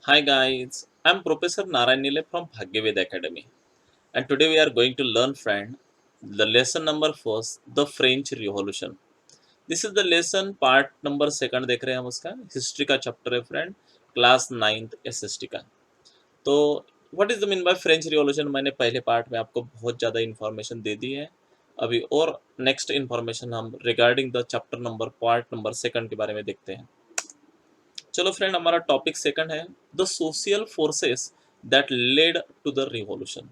Hi guys, I'm Professor Narayan Nile from Bhagyavid Academy, and today we are going to learn, friend, the lesson number 4, the French Revolution. This is the lesson part number second देख रहे हैं हम उसका history का chapter है friend class 9th SST का। तो what is the mean by French revolution मैंने पहले पार्ट में आपको बहुत ज़्यादा इन्फॉर्मेशन दे दी है। अभी और नेक्स्ट इन्फॉर्मेशन हम regarding the chapter number part number second के बारे में देखते हैं। चलो फ्रेंड हमारा टॉपिक सेकंड है the social forces that led to the revolution.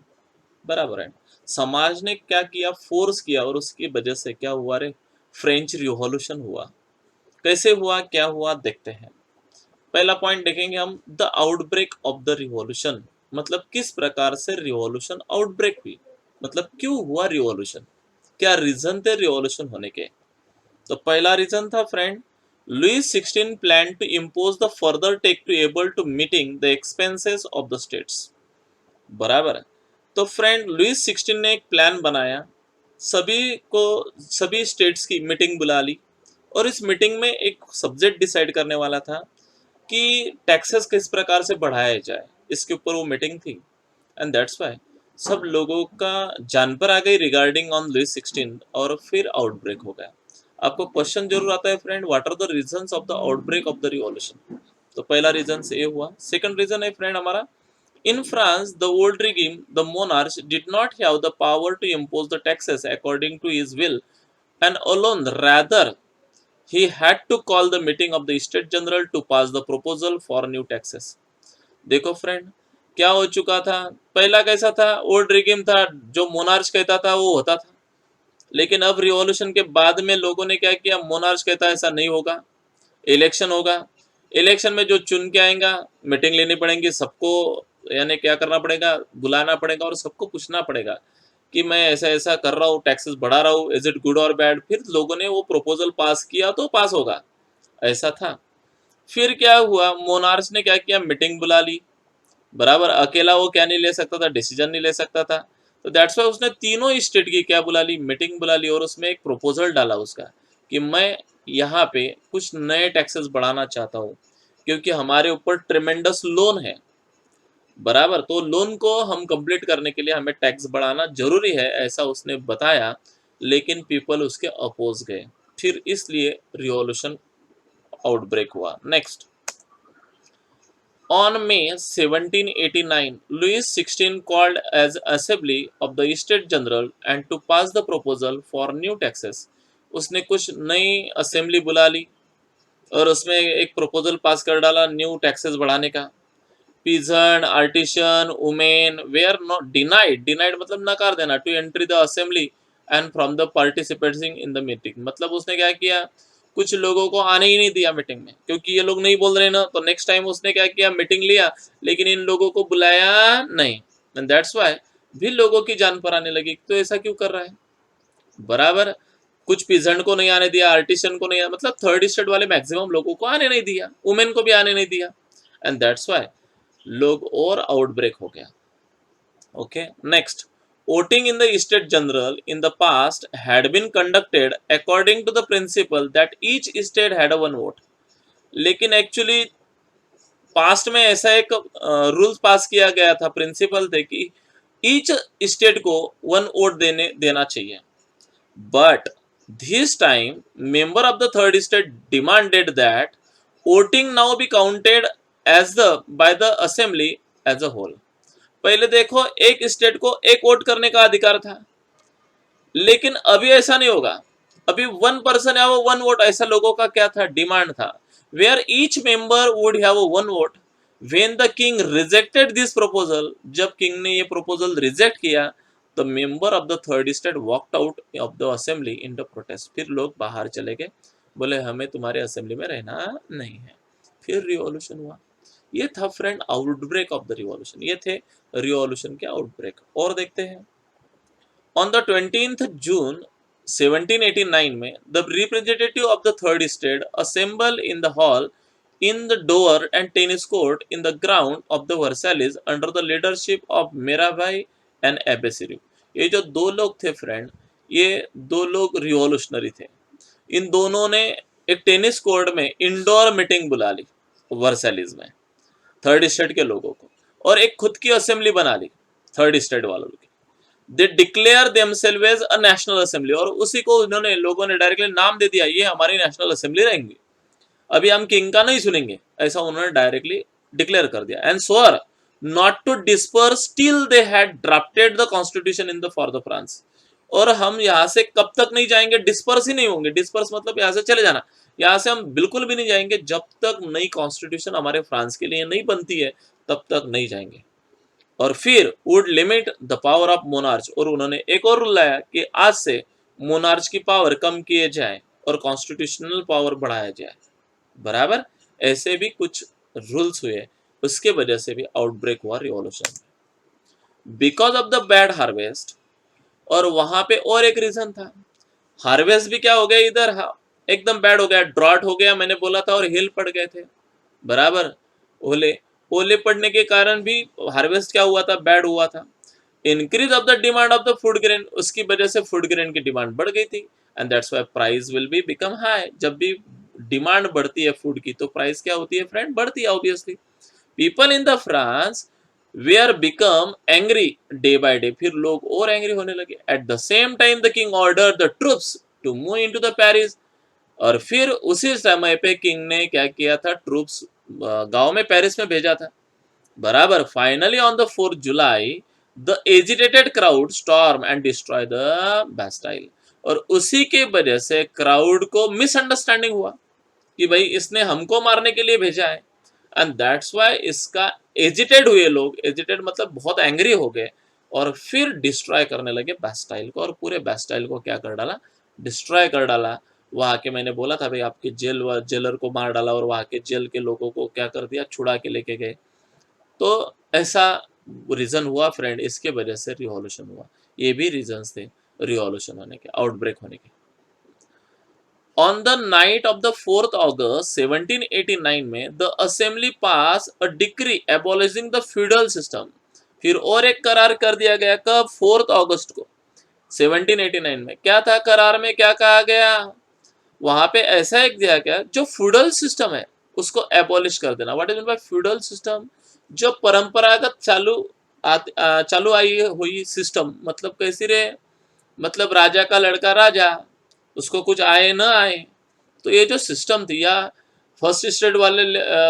बराबर है। समाज ने क्या किया, फोर्स किया और उसकी वजह से क्या हुआ रे, फ्रेंच रिवॉल्यूशन हुआ। कैसे हुआ, क्या हुआ, देखते हैं। पहला पॉइंट देखेंगे हम, the outbreak of the revolution. मतलब किस प्रकार से रिवॉल्यूशन आउटब्रेक हुई, मतलब क्यों हुआ रिवॉल्यूशन, क्या रीजन थे रिवॉल्यूशन होने के। तो पहला रीजन था friend, Louis 16 plan to impose the further take to able to meeting the expenses of the states. बराबर है। तो फ्रेंड लुईस 16 ने एक प्लान बनाया, सभी को सभी स्टेट्स की मीटिंग बुला ली और इस मीटिंग में एक सब्जेक्ट डिसाइड करने वाला था कि टैक्सेस किस प्रकार से बढ़ाया जाए, इसके ऊपर वो मीटिंग थी। एंड दैट्स व्हाई सब लोगों का जान पर आ गई रिगार्डिंग ऑन लुईस 16 और फिर आउटब्रेक हो गया। आपको क्वेश्चन जरूर आता है friend, what are the reasons of the outbreak of the revolution. तो पहला रीजन ये हुआ। सेकंड रीजन है फ्रेंड हमारा, in France, the old regime, the monarch did not have the power to impose the taxes according to his will and alone. Rather, he had to call the meeting of the State General to pass the proposal for new taxes. देखो friend, क्या हो चुका था। पहला कैसा था, old रिगिम था, जो मोनार्च कहता था वो होता था। लेकिन अब रिवॉल्यूशन के बाद में लोगों ने क्या किया, मोनार्च कहता है ऐसा नहीं होगा, इलेक्शन होगा। इलेक्शन में जो चुन के आएगा, मीटिंग लेनी पड़ेगी सबको, यानी क्या करना पड़ेगा, बुलाना पड़ेगा और सबको पूछना पड़ेगा कि मैं ऐसा ऐसा कर रहा हूँ, टैक्सेस बढ़ा रहा हूँ, इज इट गुड और बैड। फिर लोगों ने वो प्रपोजल पास किया तो पास होगा, ऐसा था। फिर क्या हुआ, मोनार्च ने क्या किया, मीटिंग बुला ली। बराबर, अकेला वो क्या नहीं ले सकता था, डिसीजन नहीं ले सकता था। तो दैट्स वाई उसने तीनों स्टेट की क्या बुला ली, मीटिंग बुला ली और उसमें एक प्रपोजल डाला उसका कि मैं यहाँ पे कुछ नए टैक्सेस बढ़ाना चाहता हूँ क्योंकि हमारे ऊपर ट्रिमेंडस लोन है। बराबर, तो लोन को हम कंप्लीट करने के लिए हमें टैक्स बढ़ाना जरूरी है, ऐसा उसने बताया। लेकिन पीपल उसके अपोज गए, फिर इसलिए रिवॉल्यूशन आउटब्रेक हुआ। Next, on May 1789, Louis XVI called as Assembly of the State General and to pass the proposal for new taxes. उसने कुछ नई असेंबली बुला ली और उसमें एक प्रपोजल पास कर डाला न्यू टैक्सेस बढ़ाने का। Peasant, artisan, women were not denied, denied मतलब नकार देना, to entry the assembly and from the participating in the meeting. मतलब उसने क्या किया, कुछ लोगों को आने ही नहीं दिया मीटिंग में, क्योंकि ये लोग नहीं बोल रहे ना, तो नेक्स्ट टाइम उसने क्या किया, मीटिंग लिया लेकिन इन लोगों को बुलाया नहीं। एंड दैट्स व्हाई भी लोगों की जान पर आने लगी, तो ऐसा क्यों कर रहा है। बराबर, कुछ पीजेंट को नहीं आने दिया, आर्टिशन को नहीं आने, मतलब थर्ड स्टेट वाले मैक्सिमम लोगों को आने नहीं दिया, वुमेन को भी आने नहीं दिया। एंड दैट्स व्हाई लोग और आउटब्रेक हो गया। Okay, next, voting in the state general in the past had been conducted according to the principle that each state had one vote. लेकिन एक्चुअली पास्ट में ऐसा एक रूल्स पास किया गया था, प्रिंसिपल थे कि ईच स्टेट को वन वोट देना चाहिए। But this time member of the third state demanded that voting now be counted as the by the assembly as a whole। पहले देखो, एक स्टेट को एक वोट करने का अधिकार था, लेकिन अभी ऐसा नहीं होगा। अभी वन पर्सन है वो वन वोट, ऐसा लोगों का क्या था, डिमांड था। Where each member would have one vote when the king rejected this proposal. जब किंग ने ये प्रपोजल रिजेक्ट किया तो member of the third state walked out of the assembly in the protest. फिर लोग बाहर चले गए, बोले हमें तुम्हारे असेंबली में रहना नहीं है। फिर रिवॉल्यूशन हुआ। ये था friend outbreak of the revolution, ये थे रिवॉल्यूशन के आउटब्रेक। और देखते हैं, on the 20th June 1789 में the representative of the third state assembled in the hall in the Dover and tennis court in the ground of the Versailles under the leadership of Mirabai and Abbesiru। ये जो दो लोग थे friend, ये दो लोग revolutionary थे। इन दोनों ने एक टेनिस कोर्ट में इंडोर मीटिंग बुला ली वर्सैलिस में। थर्ड स्टेट के लोगों को, और एक खुद की असेंबली बना ली थर्ड स्टेट वालों की। They declare themselves as a national assembly, और उसी को उन्होंने लोगों ने डायरेक्टली नाम दे दिया, ये हमारी नेशनल असेंबली रहेंगी, अभी हम किंग का नहीं सुनेंगे, ऐसा उन्होंने डायरेक्टली डिक्लेयर कर दिया। And swore not to disperse till they had drafted the constitution in the for the France, और हम यहाँ से कब तक नहीं जाएंगे, डिस्पर्स ही नहीं होंगे, डिस्पर्स मतलब यहाँ से चले जाना, यहाँ से हम बिल्कुल भी नहीं जाएंगे जब तक नई कॉन्स्टिट्यूशन हमारे फ्रांस के लिए नहीं बनती है, तब तक नहीं जाएंगे। और फिर would limit the power of monarch, और उन्होंने एक और रूल लाया कि आज से मोनार्च की पावर कम किए जाए और कॉन्स्टिट्यूशनल पावर बढ़ाया जाए, बराबर। ऐसे भी कुछ रूल्स हुए, उसके वजह से भी आउटब्रेक हुआ revolution, because of the bad harvest. और वहां पे और एक रीजन था, हार्वेस्ट भी क्या हो गया इधर, हाँ, एकदम बैड हो गया, ड्रॉट हो गया मैंने बोला था, और हिल पड़ गए थे, बराबर। ओले ओले पड़ने के कारण भी हार्वेस्ट क्या हुआ था, बैड हुआ था। Increase of the demand of the food grain, उसकी वजह से फूड ग्रेन की डिमांड बढ़ गई थी, and that's why price will be become high. जब भी डिमांड बढ़ती है फूड की तो प्राइस क्या होती है फ्रेंड, बढ़ती है obviously. People in the France were become angry day by day, फिर लोग और एंग्री होने लगे। At the same time the king order the troops to move into the Paris, और फिर उसी समय पे किंग ने क्या किया था, ट्रूप्स गांव में पेरिस में भेजा था, बराबर। Finally on the 4 July the agitated crowd storm and destroy the Bastille, और उसी के वजह से क्राउड को मिसअंडरस्टैंडिंग हुआ कि भाई इसने हमको मारने के लिए भेजा है, एंड दैट्स व्हाई इसका एजिटेड हुए लोग, एजिटेड मतलब बहुत एंग्री हो गए, और फिर डिस्ट्रॉय करने लगे बास्टाइल को, और पूरे बास्टाइल को क्या कर डाला, डिस्ट्रॉय कर डाला। वहां के मैंने बोला था भाई आपके जेलर को मार डाला, और वहां के जेल के लोगों को क्या कर दिया, छुड़ा के लेके गए। तो ऐसा रीजन हुआ फ्रेंड, इसके वजह से रिवॉल्यूशन हुआ। ये भी रीजंस थे रिवॉल्यूशन होने के, आउटब्रेक होने के। On the night of the 4th अगस्त 1789 में the assembly pass a decree abolishing the feudal system, फिर और एक करार कर दिया गया, कब, 4 अगस्त को 1789 में। क्या था करार में, क्या कहा गया, वहां पे ऐसा एक दिया गया, जो फ्यूडल सिस्टम है उसको एबॉलिश कर देना। What is mean bye feudal system, जो परंपरागत चालू आई हुई सिस्टम, मतलब कैसी रे, मतलब राजा का लड़का राजा, उसको कुछ आए ना आए, तो ये जो सिस्टम थी, या फर्स्ट स्टेट वाले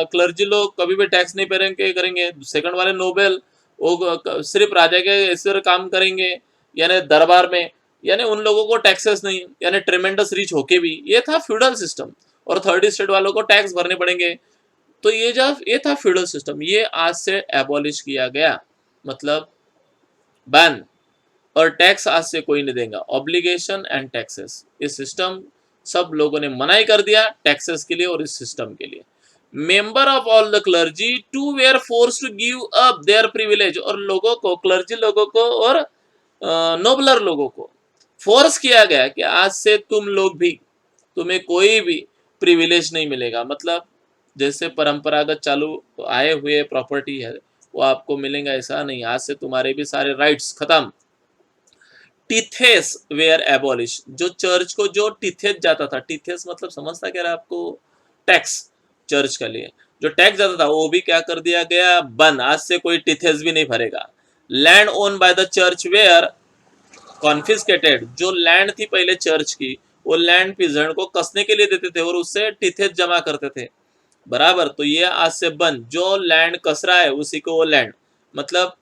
क्लर्जी लोग कभी भी टैक्स नहीं पेरेंगे करेंगे, सेकंड वाले नोबेल वो सिर्फ राजा के ऐसे काम करेंगे, यानी दरबार में, यानी उन लोगों को टैक्सेस नहीं, यानी ट्रेमेंडस रिच होके भी, ये था फ्यूडल सिस्टम। और थर्ड स्टेट वालों को टैक्स भरने पड़ेंगे, तो ये था फ्यूडल सिस्टम, ये आज से एबॉलिश किया गया, मतलब बैन। और टैक्स आज से कोई नहीं देगा, ऑब्लिगेशन एंड टैक्सेस, इस सिस्टम सब लोगों ने मनाही कर दिया टैक्सेस के लिए और इस सिस्टम के लिए। Member of all the clergy to were force to give up their privilege, और लोगों को, क्लर्जी लोगों को और नोबलर लोगों को फोर्स किया गया कि आज से तुम लोग भी, तुम्हें कोई भी प्रिविलेज नहीं मिलेगा, मतलब जैसे परंपरागत चालू आए हुए प्रॉपर्टी है वो आपको मिलेगा, ऐसा नहीं, आज से तुम्हारे भी सारे राइट्स खत्म। टीथेस वेयर एबॉलिश, जो चर्च को जो टीथेस जाता था, टीथेस मतलब समझता क्या रहा आपको, टैक्स, चर्च के लिए जो टैक्स जाता था वो भी क्या कर दिया गया, बंद, आज से कोई टीथेस भी नहीं भरेगा। Land own by the church were confiscated, जो लैंड थी पहले चर्च की, वो लैंड पीजेंट को कसने के लिए देते थे और उससे टीथेस जमा करते थे, बराबर। तो ये आज से बंद, जो लैंड कस रहा है उसी को वो लैंड, मतलब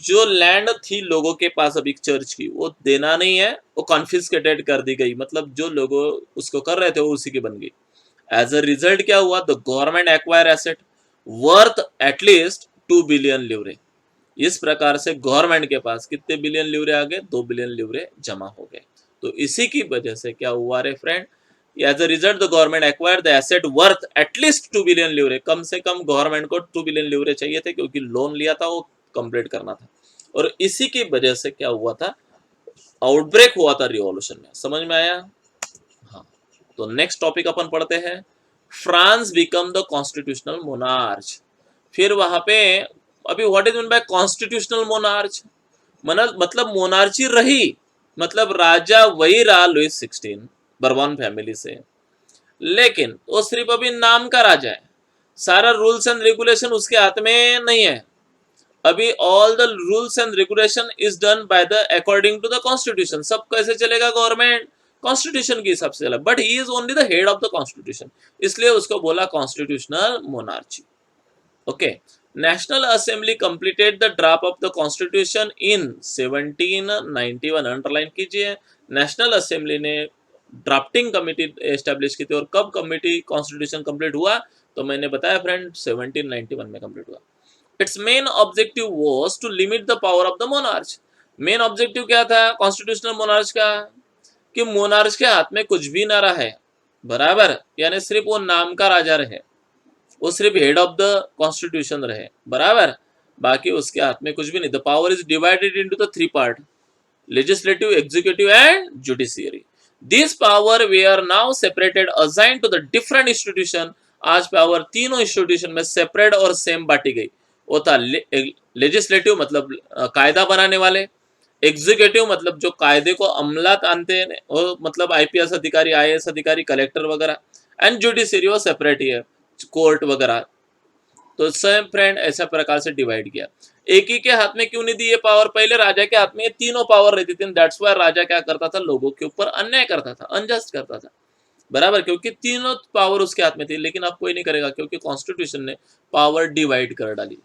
जो लैंड थी लोगों के पास अभी चर्च की, वो देना नहीं है, वो कॉन्फिस्केटेड कर दी गई, मतलब जो लोग उसको कर रहे थे वो उसी की बन गई। एज अ रिजल्ट क्या हुआ, the government acquire asset worth at least 2 billion livres. इस प्रकार से गवर्नमेंट के पास कितने बिलियन लिवरे आ गए, 2 बिलियन लिवरे जमा हो गए। तो इसी की वजह से क्या हुआ रे friend, as a result the government acquire the asset worth at least 2 billion livres, कम से कम गवर्नमेंट को 2 बिलियन लिवरे चाहिए थे, क्योंकि लोन लिया था वो कंप्लीट करना था। और इसी की वजह से क्या हुआ था, आउटब्रेक हुआ था रिवॉल्यूशन में। समझ में आया, हाँ। तो नेक्स्ट टॉपिक अपन पढ़ते हैं, France become the constitutional monarch. फिर वहां पे अभी what is mean bye constitutional monarch, मतलब मोनार्ची रही, मतलब राजा वही रहा लुइस 16 बर्बन फैमिली से, लेकिन वो सिर्फ अभी नाम का राजा है, सारा रूल्स एंड रेगुलेशन उसके हाथ में नहीं है। अभी all the rules and regulation is done by the according to the constitution. सब कैसे चलेगा? गवर्नमेंट कॉन्स्टिट्यूशन के हिसाब से चला, but he is only the head of the constitution, इसलिए उसको बोला constitutional monarchy. Okay. National assembly completed the draft of the constitution in 1791। Underline कीजिए, नेशनल असेंबली ने ड्राफ्टिंग कमिटी एस्टेब्लिश की थी। और कब कमिटी कॉन्स्टिट्यूशन कंप्लीट हुआ? तो मैंने बताया फ्रेंड 1791 में कंप्लीट हुआ। Its main objective was to limit the power of the monarch. Main objective क्या था कॉन्स्टिट्यूशनल मोनार्च का? कि मोनार्च के हाथ में कुछ भी ना रहे, बराबर, यानी सिर्फ वो नाम का राजा रहे, वो सिर्फ हेड ऑफ द कॉन्स्टिट्यूशन रहे, बराबर, बाकी उसके हाथ में कुछ भी नहीं। The power is divided into the three part, legislative, executive and judiciary. These power were now separated, assigned to the different institution। आज पावर तीनों इंस्टीट्यूशन में सेपरेट और सेम बांटी गई। वो था लेजिस्लेटिव मतलब कायदा बनाने वाले, एग्जीक्यूटिव मतलब जो कायदे को अमलात आनते हैं, वो मतलब आईपीएस अधिकारी, आईएएस अधिकारी, कलेक्टर वगैरह, एंड जुडिशरी वो सेपरेट ही है, कोर्ट वगैरह। तो सेम फ्रेंड ऐसा प्रकार से डिवाइड किया। एक ही के हाथ में क्यों नहीं दी ये पावर? पहले राजा के हाथ में ये तीनों पावर रहती थी। दैट्स वाई राजा क्या करता था? लोगों के ऊपर अन्याय करता था, अनजस्ट करता था, बराबर, क्योंकि तीनों पावर उसके हाथ में थी। लेकिन अब कोई नहीं करेगा क्योंकि कॉन्स्टिट्यूशन ने पावर डिवाइड कर डाली।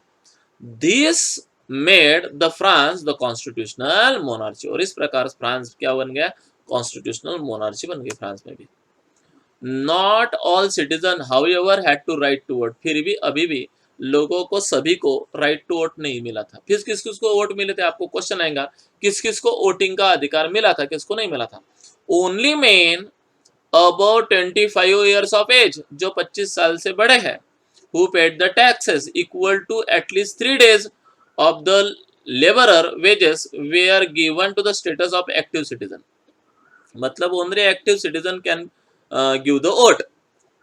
This made the France the constitutional monarchy. और इस प्रकार फ्रांस क्या बन गया? कॉन्स्टिट्यूशनल मोनार्ची बन गई फ्रांस में भी। Not all citizen however had to right to vote. फिर भी अभी भी लोगों को, सभी को राइट टू वोट नहीं मिला था। फिर किस किस को वोट मिले थे? आपको क्वेश्चन आएगा, किस किस को वोटिंग का अधिकार मिला था, किसको नहीं मिला था? Only men about 25 years of age, जो 25 साल से बड़े हैं, who paid the taxes equal to at least 3 days of the labourer wages they are given to the status of active citizen. मतलब only active citizen can give the vote,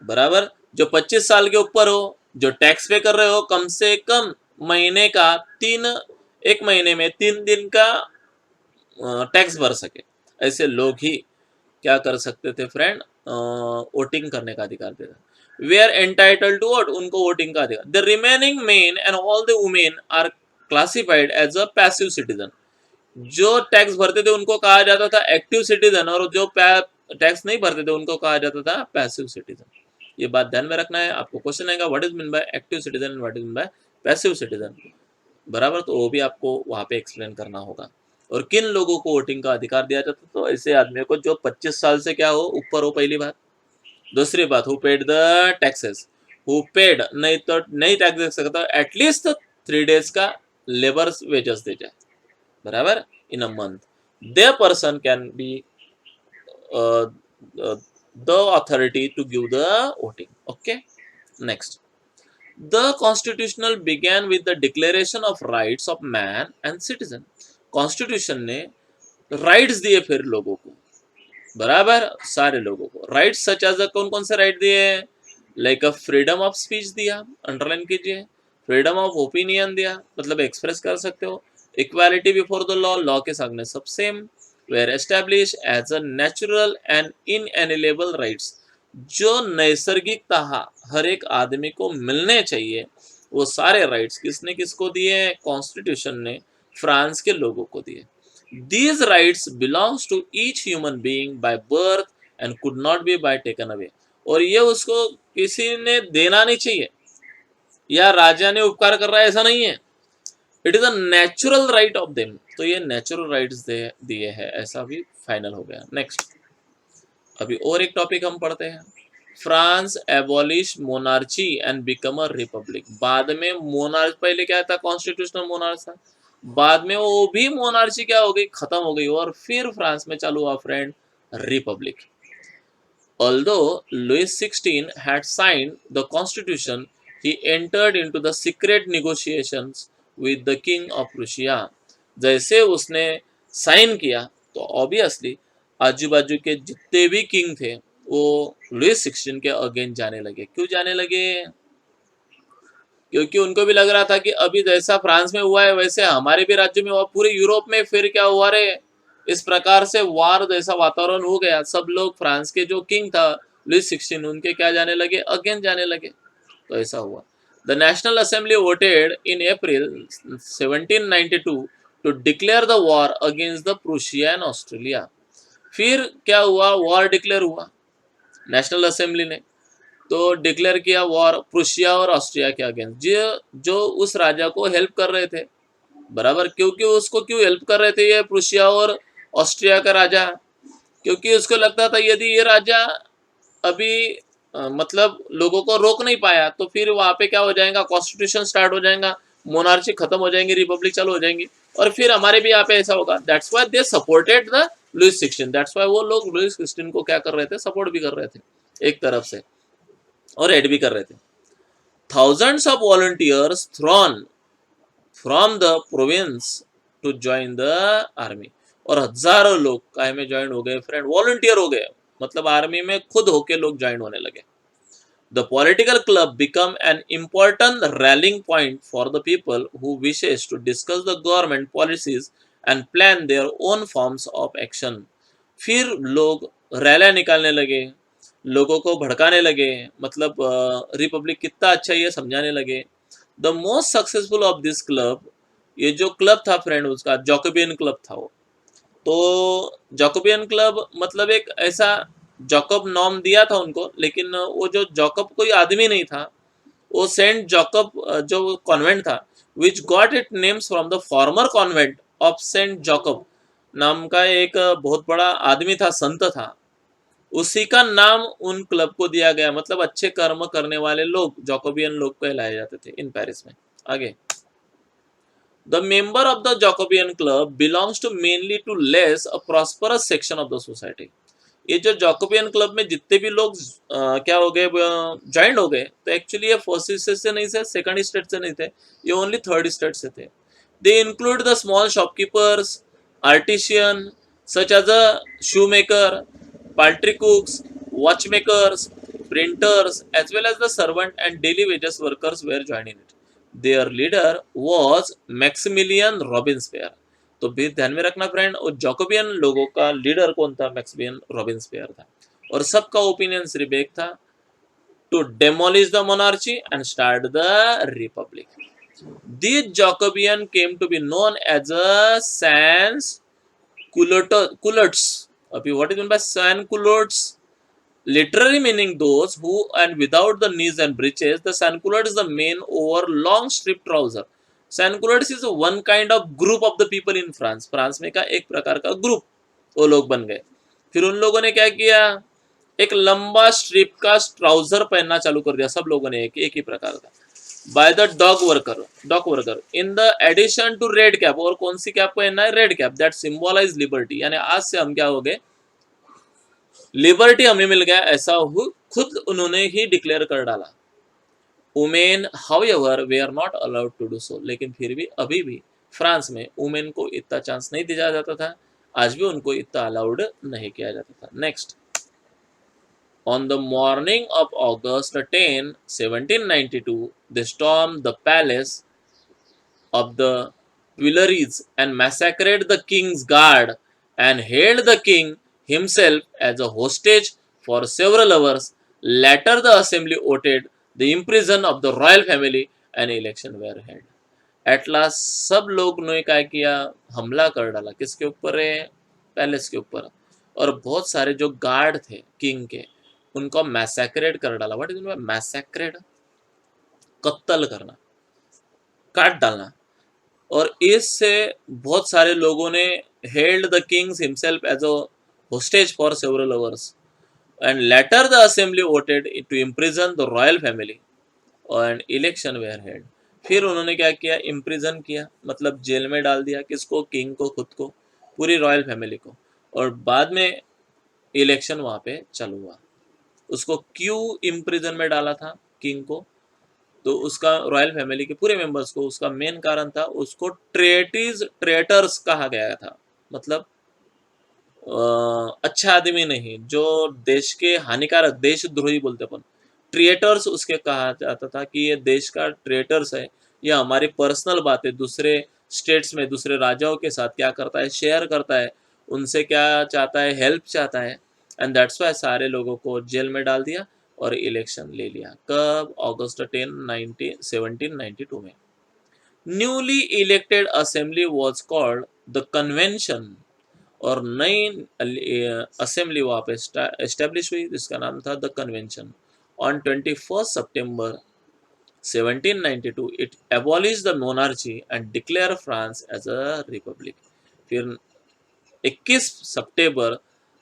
बराबर। जो 25 साल के ऊपर हो, जो टैक्स पे कर रहे हो, कम से कम महीने का एक महीने में 3 दिन का टैक्स भर सके, ऐसे लोग ही क्या कर सकते थे फ्रेंड? वोटिंग करने का अधिकार देता। Were entitled to vote, उनको वोटिंग का अधिकार। The remaining men and all the women are classified as a passive citizen. जो टैक्स भरते थे उनको कहा जाता था एक्टिव सिटीजन, और जो टैक्स नहीं भरते थे उनको कहा जाता था पैसिव सिटीजन। ये बात ध्यान में रखना है। आपको क्वेश्चन आएगा what is mean by active citizen and what is mean bye passive citizen, बराबर, तो वो भी आपको वहां पे एक्सप्लेन करना होगा। और किन लोगों को वोटिंग का अधिकार दिया जाता? तो ऐसे आदमियों को जो 25 साल से क्या हो, ऊपर हो, पहली बात। दूसरी बात, who paid the taxes, who paid, नहीं तो नहीं टैक्स दे सकता, एटलीस्ट 3 days का लेबर वेजेस दे जाए, बराबर, in a month, the person can be the authority to give the voting. Okay, next, the constitutional began with the declaration of rights of man and citizen। Constitution ने rights दिए फिर लोगों को, बराबर, सारे लोगों को राइट्स सच एज कौन कौन से राइट दिए? Like a freedom of speech दिया, अंडरलाइन कीजिए, फ्रीडम ऑफ ओपिनियन दिया, मतलब एक्सप्रेस कर सकते हो, equality before the law, law के सामने सब same, were establish as a natural and inalienable rights, जो नैसर्गिकता हर एक आदमी को मिलने चाहिए, वो सारे राइट्स किसने किसको दिए? कॉन्स्टिट्यूशन ने फ्रांस के लोगों को दिए। These rights belongs to each human being by birth and could not be by taken away। और ये उसको किसी ने देना नहीं चाहिए, या राजा ने उपकार कर रहा है, ऐसा नहीं है। It is a natural right of them. तो ये नेचुरल राइट्स दिए हैं, ऐसा भी फाइनल हो गया। नेक्स्ट, अभी और एक टॉपिक हम पढ़ते हैं। France abolish monarchy and become a republic. बाद में मोनार्च, पहले क्या था? कॉन्स्टिट्यूशनल मोनार्च था, बाद में वो भी मोनार्ची क्या हो गई? खत्म हो गई, और फिर फ्रांस में चालू हुआ friend Republic. Although Louis XVI had signed the constitution, he entered into the secret negotiations with the king of Prussia। जैसे उसने साइन किया तो ऑब्वियसली आजू बाजू के जितने भी किंग थे वो लुइस 16 के अगेंस्ट जाने लगे। क्यों जाने लगे? क्योंकि उनको भी लग रहा था कि अभी जैसा फ्रांस में हुआ है वैसे हमारे भी राज्य में हुआ, पूरे यूरोप में फिर क्या हुआ रे, इस प्रकार से वार जैसा वातावरण हो गया। सब लोग फ्रांस के जो किंग था लुइस 16 उनके क्या जाने लगे? अगेंस्ट जाने लगे। तो ऐसा हुआ। The national assembly voted in April 1792 to declare the war against the Prussia and Australia. फिर क्या हुआ, वॉर डिक्लेयर हुआ नेशनल असेंबली ने, तो डिक्लेयर किया वॉर प्रूशिया और ऑस्ट्रिया के अगेंस्ट, जो जो उस राजा को हेल्प कर रहे थे, बराबर। क्योंकि उसको क्यों हेल्प कर रहे थे ये प्रूशिया और ऑस्ट्रिया का राजा, क्योंकि उसको लगता था यदि ये राजा अभी मतलब लोगों को रोक नहीं पाया तो फिर वहां पे क्या हो जाएगा, कॉन्स्टिट्यूशन स्टार्ट हो जाएगा, मोनार्ची खत्म हो जाएंगी, रिपब्लिक चालू हो जाएंगी, और फिर हमारे भी यहाँ पे ऐसा होगा। That's why they supported the Louis 16। That's why वो लोग लुइस 16 को क्या कर रहे थे, सपोर्ट भी कर रहे थे एक तरफ से, और एड भी कर रहे थे। Thousands of volunteers thrown from the province to join the army, और हजारों लोग काय में ज्वाइन हो गए फ्रेंड, वॉलंटियर हो गए, मतलब आर्मी में खुद होके लोग ज्वाइन होने लगे। The political club become an important rallying point for the people who wishes to discuss the government policies and plan their own forms of action। फिर लोग रैलियां निकालने लगे, लोगों को भड़काने लगे, मतलब रिपब्लिक कितना अच्छा ये समझाने लगे। The most successful of this club, ये जो क्लब था फ्रेंड उसका जॉकोबियन क्लब था वो। तो जॉकोबियन क्लब मतलब एक ऐसा, जॉकब नाम दिया था उनको, लेकिन वो जो जॉकब कोई आदमी नहीं था, वो सेंट जॉकब जो कॉन्वेंट था, which got it names from the former convent of saint Jacob नाम का एक बहुत बड़ा आदमी था, संत था, उसी का नाम उन क्लब को दिया गया। मतलब अच्छे कर्म करने वाले लोग जॉकोबियन लोग कहलाए जाते थे इन पेरिस में। आगे, the member of the Jacobin club belongs to mainly to less a prosperous section of the society. ये जो जॉकोबियन क्लब में जितने भी लोग क्या हो गए, ज्वाइंट हो गए, तो एक्चुअली ये फर्स्ट स्टेट से नहीं थे, सेकंड स्टेट से नहीं थे, ये ओनली थर्ड स्टेट से थे। They include the small shopkeepers, artisan such as a shoe maker, poultry cooks, watchmakers, printers, as well as the servant and daily wages workers were joining it. Their leader was Maximilian Robespierre। तो भी ध्यान में रखना friend, और जॉकोबियन लोगों का leader कौन था, मैक्सिमिलियन रॉबिन्सपेयर था, और सबका ओपिनियन सिर्फ एक था, to demolish the monarchy and start the republic. These Jacobian came to be known as a sans culottes। अभी what is meant by sans culottes? Literally meaning those who and without the knees and breeches। The sans culotte is the main over long strip trouser। sans culottes is one kind of group of the people in France। France में का एक प्रकार का group वो लोग बन गए। फिर उन लोगों ने क्या किया, एक लंबा स्ट्रिप का ट्राउजर पहनना चालू कर दिया सब लोगों ने, एक ही प्रकार का, by the dock worker in the addition to red cap. और कौन सी कैप पहनना है, red cap, that symbolize liberty. यानी आज से हम क्या हो गए, लिबर्टी हमें मिल गया, ऐसा खुद उन्होंने ही डिक्लेयर कर डाला। Women however were not allowed to do so. लेकिन फिर भी अभी भी फ्रांस में वुमेन को इतना चांस नहीं दिया जाता था, आज भी उनको इतना अलाउड नहीं किया जाता था। Next, on the morning of August 10, 1792, they stormed the palace of the Tuileries and massacred the king's guard and held the king himself as a hostage for several hours। Later, the assembly voted the imprison of the royal family and election were held। At last, सब लोग ने क्या किया, हमला कर डाला, किसके ऊपर है, पैलेस के ऊपर, और बहुत सारे जो गार्ड थे किंग के, उनको मैसेक्रेट कर डाला। व्हाट इज मैसेक्रेट, कत्ल करना, काट डालना। और इससे बहुत सारे लोगों ने held the kings himself as a hostage for several hours and later the assembly voted to imprison the royal family and election were held. फिर उन्होंने क्या किया, इम्प्रिजन किया, मतलब जेल में डाल दिया, किसको, किंग को, खुद को, पूरी रॉयल फैमिली को, और बाद में इलेक्शन वहां पे चालू हुआ। उसको क्यों इम्प्रिजन में डाला था किंग को, तो उसका रॉयल फैमिली के पूरे मेंबर्स को, उसका मेन कारण था, उसको ट्रेटर्स कहा गया था। मतलब अच्छा आदमी नहीं, जो देश के हानिकारक, देशद्रोही बोलते अपन, ट्रेटर्स उसके कहा जाता था कि ये देश का ट्रेटर्स है, ये हमारी पर्सनल बात है, दूसरे स्टेट्स में दूसरे राजाओं के साथ क्या करता है, शेयर करता है, उनसे क्या चाहता है, हेल्प चाहता है, एंड दैट्स वाई सारे लोगों को जेल में डाल दिया और इलेक्शन ले लिया। कब? अगस्त 10 1792 में। Newly elected assembly was called the convention, और नई असेंबली वहां पे एस्टेब्लिश हुई जिसका नाम था the convention. On 21 September 1792 it abolish the monarchy and declare France as a republic. फिर 21 सितंबर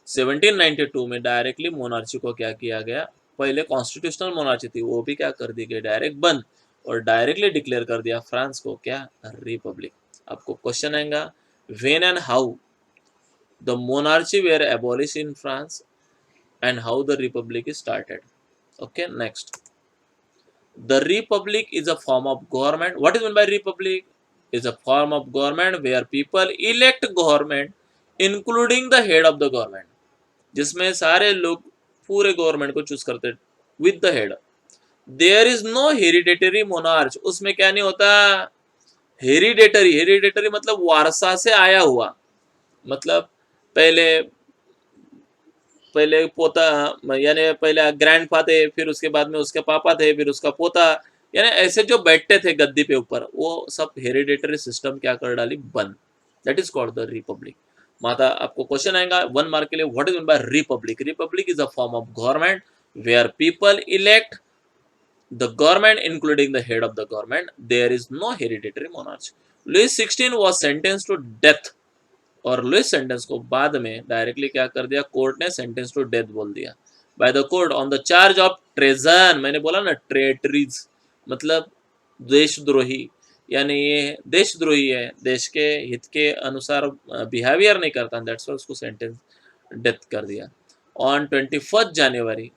1792 में डायरेक्टली मोनार्ची को क्या किया गया? पहले कॉन्स्टिट्यूशनल मोनार्ची थी, वो भी क्या कर दी गई? डायरेक्ट बंद, और डायरेक्टली डिक्लेयर कर दिया फ्रांस को क्या? रिपब्लिक। आपको क्वेश्चन आएगा, when and how the monarchy were abolish in France and how the republic is started. Okay, next. The republic is a form of government. What is meant by republic? Is a form of government where people elect government, including the head of the government. जिसमें सारे लोग पूरे government को choose करते with the head. There is no hereditary monarch. उसमें क्या नहीं होता? हेरिडेटरी। हेरिडेटरी मतलब वारसा से आया हुआ, मतलब पहले पहले पोता, यानी पहले ग्रैंड फादर, फिर उसके बाद में उसके पापा थे, फिर उसका पोता, यानी ऐसे जो बैठते थे गद्दी पे ऊपर, वो सब हेरिडेटरी सिस्टम क्या कर डाली? बंद। That is called the republic. माता आपको क्वेश्चन आएगा 1 मार्क के लिए, what is mean by republic? Republic is a form of government where people elect the government including the head of the government, there is no hereditary monarch. Louis 16 was sentence to death, और Louis sentence को बाद में directly क्या कर दिया? Court ने sentence to death बोल दिया by the court on the charge of treason. मैंने बोला ना, ट्रेटरीज मतलब देशद्रोही, यानी ये देशद्रोही है, देश के हित के अनुसार बिहेवियर नहीं करता, दैट्स व्हाई उसको सेंटेंस डेथ कर दिया। On 21 January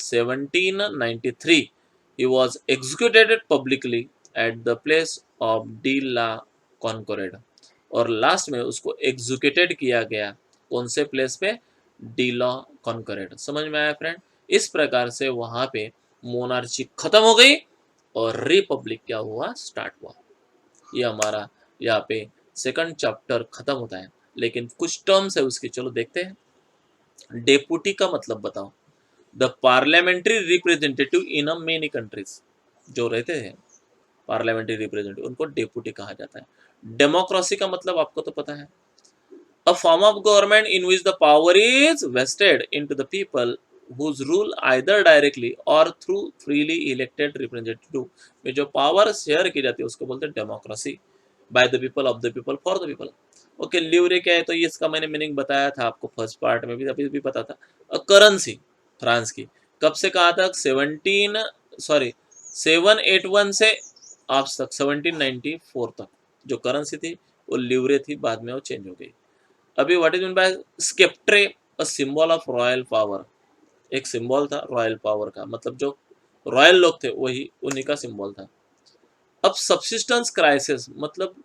1793 he was executed publicly at the place of de la Concordia, और लास्ट में उसको एग्जीक्यूटेड किया गया कौन से प्लेस पे? डीला कॉन्करेड। समझ में आया फ्रेंड? इस प्रकार से वहां पे मोनार्ची खत्म हो गई और रिपब्लिक क्या हुआ? स्टार्ट हुआ। ये हमारा यहाँ पे सेकंड चैप्टर खत्म होता है, लेकिन कुछ टर्म्स है उसकी, चलो देखते हैं। डेपुटी का मतलब बताओ। The parliamentary representative in a many countries, जो रहते हैं पार्लियामेंट्री रिप्रेजेंटेटिव, उनको डेपुटी कहा जाता है। डेमोक्रेसी का मतलब आपको तो पता है, a form of government in which the power is vested into the people whose rule either directly or through freely elected representative, में जो पावर शेयर की जाती है उसको बोलते हैं democracy. By the people, of the people, for the people. Okay, livre क्या है? तो इसका मैंने मीनिंग बताया था आपको फर्स्ट पार्ट में भी, अभी भी पता था। करेंसी फ्रांस की कब से कहा था? 781 से आज तक 1794 तक जो करेंसी थी वो लिवरे थी, बाद में वो चेंज हो गई। अभी what is mean by sceptre? A symbol of royal power. एक सिंबल था रॉयल पावर का, मतलब जो रॉयल लोग थे वही उन्हीं का सिंबल था। अब सब्सिस्टेंस क्राइसिस मतलब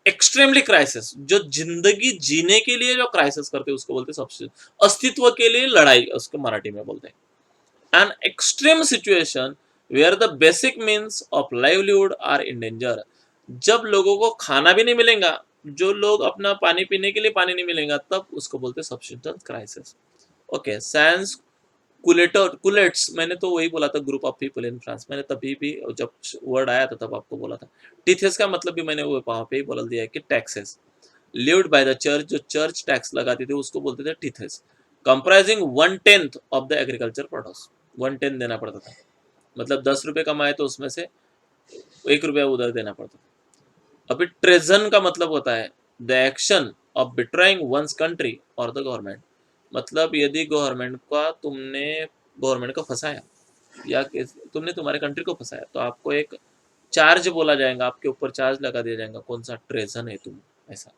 एक्सट्रीमली क्राइसिस, जो जिंदगी जीने के लिए जो क्राइसिस करते हैं उसको बोलते हैं सब्सिस्टेंस। अस्तित्व के लिए लड़ाई उसको मराठी में बोलते हैं। An extreme situation where the basic means of livelihood are in danger. जब लोगों को खाना भी नहीं मिलेगा, जो लोग अपना पानी पीने के लिए पानी नहीं मिलेगा, तब उसको बोलते हैं सब्सिस्टेंस क्राइसिस। ओके, सैंस कुलेट्स, मैंने तो वही बोला था, group of people in France. मैंने तभी भी जब वर्ड आया था तब आपको बोला था। टीथेस का मतलब भी मैंने वो वहां पे ही बोल दिया है कि taxes. Levied by the church, जो चर्च टैक्स लगाती थी उसको बोलते थे tithes. Comprising 1/10 of the agriculture produce. 1/10 देना पड़ता था, मतलब 10 रुपए कमाए तो उसमें से 1 रुपया उधर देना पड़ता था। अभी ट्रेजन का मतलब होता है the action of betraying one's country or the government. मतलब यदि गवर्नमेंट को फंसाया, या तुमने तुम्हारे कंट्री को फंसाया, तो आपको एक चार्ज बोला जाएगा, आपके ऊपर चार्ज लगा दिया जाएगा, कौन सा? ट्रेजन है तुम, ऐसा।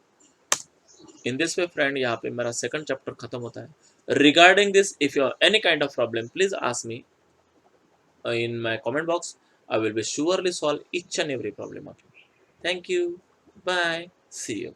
इन दिस वे फ्रेंड, यहाँ पे मेरा सेकंड चैप्टर खत्म होता है। Regarding this, if you have any kind of problem, please ask me in my comment box. I will be surely solve each and every problem of you. Thank you. Bye. See you.